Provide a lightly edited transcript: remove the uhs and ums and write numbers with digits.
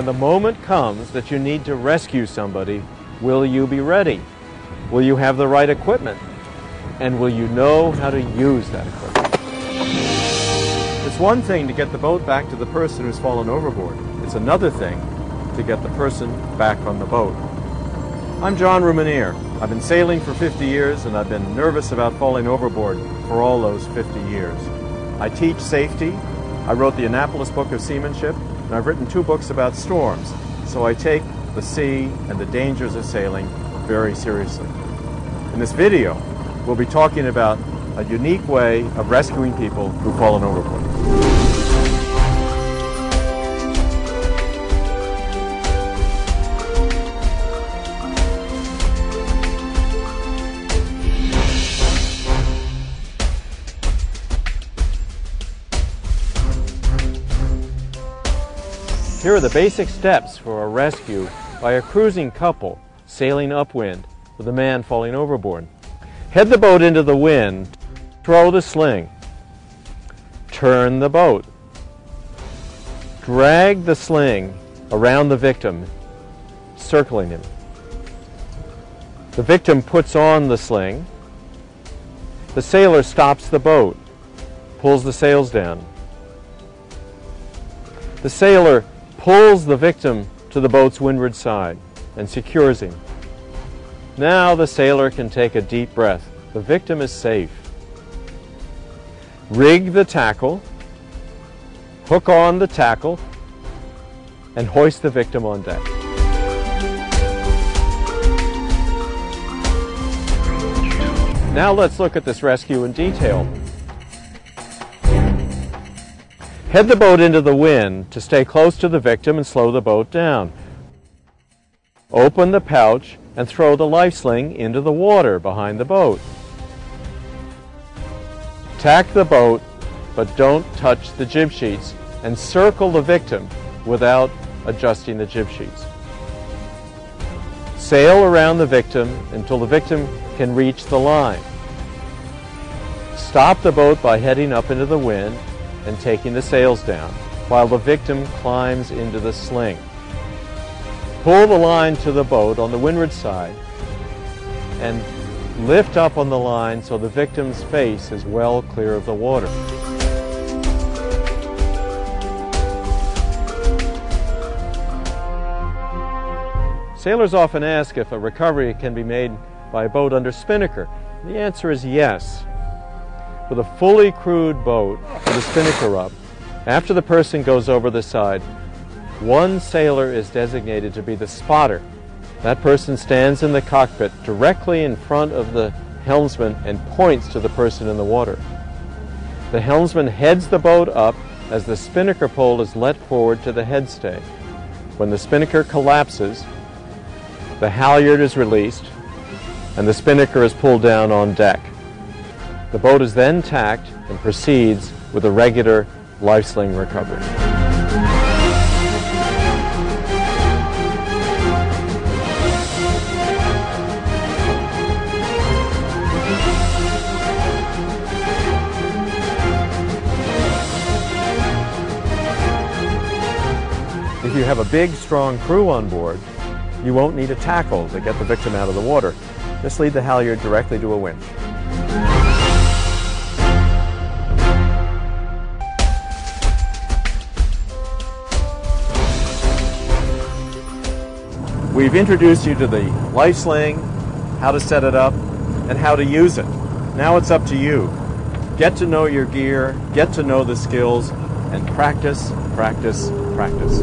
when the moment comes that you need to rescue somebody, will you be ready? Will you have the right equipment? And will you know how to use that equipment? It's one thing to get the boat back to the person who's fallen overboard. It's another thing to get the person back on the boat. I'm John Rumanier. I've been sailing for 50 years and I've been nervous about falling overboard for all those 50 years. I teach safety. I wrote the Annapolis Book of Seamanship, and I've written 2 books about storms. So I take the sea and the dangers of sailing very seriously. In this video, we'll be talking about a unique way of rescuing people who've fallen overboard. Here are the basic steps for a rescue by a cruising couple sailing upwind with a man falling overboard. Head the boat into the wind, throw the sling, turn the boat, drag the sling around the victim, circling him. The victim puts on the sling. The sailor stops the boat, pulls the sails down. The sailor pulls the victim to the boat's windward side and secures him. Now the sailor can take a deep breath. The victim is safe. Rig the tackle, hook on the tackle, and hoist the victim on deck. Now let's look at this rescue in detail. Head the boat into the wind to stay close to the victim and slow the boat down. Open the pouch and throw the life sling into the water behind the boat. Tack the boat, but don't touch the jib sheets, and circle the victim without adjusting the jib sheets. Sail around the victim until the victim can reach the line. Stop the boat by heading up into the wind and taking the sails down while the victim climbs into the sling. Pull the line to the boat on the windward side and lift up on the line so the victim's face is well clear of the water. Sailors often ask if a recovery can be made by a boat under spinnaker. The answer is yes. With a fully crewed boat with a spinnaker up, after the person goes over the side, one sailor is designated to be the spotter. That person stands in the cockpit directly in front of the helmsman and points to the person in the water. The helmsman heads the boat up as the spinnaker pole is let forward to the headstay. When the spinnaker collapses, the halyard is released and the spinnaker is pulled down on deck. The boat is then tacked and proceeds with a regular life sling recovery. If you have a big, strong crew on board, you won't need a tackle to get the victim out of the water. Just lead the halyard directly to a winch. We've introduced you to the life sling, how to set it up, and how to use it. Now it's up to you. Get to know your gear, get to know the skills, and practice, practice, practice.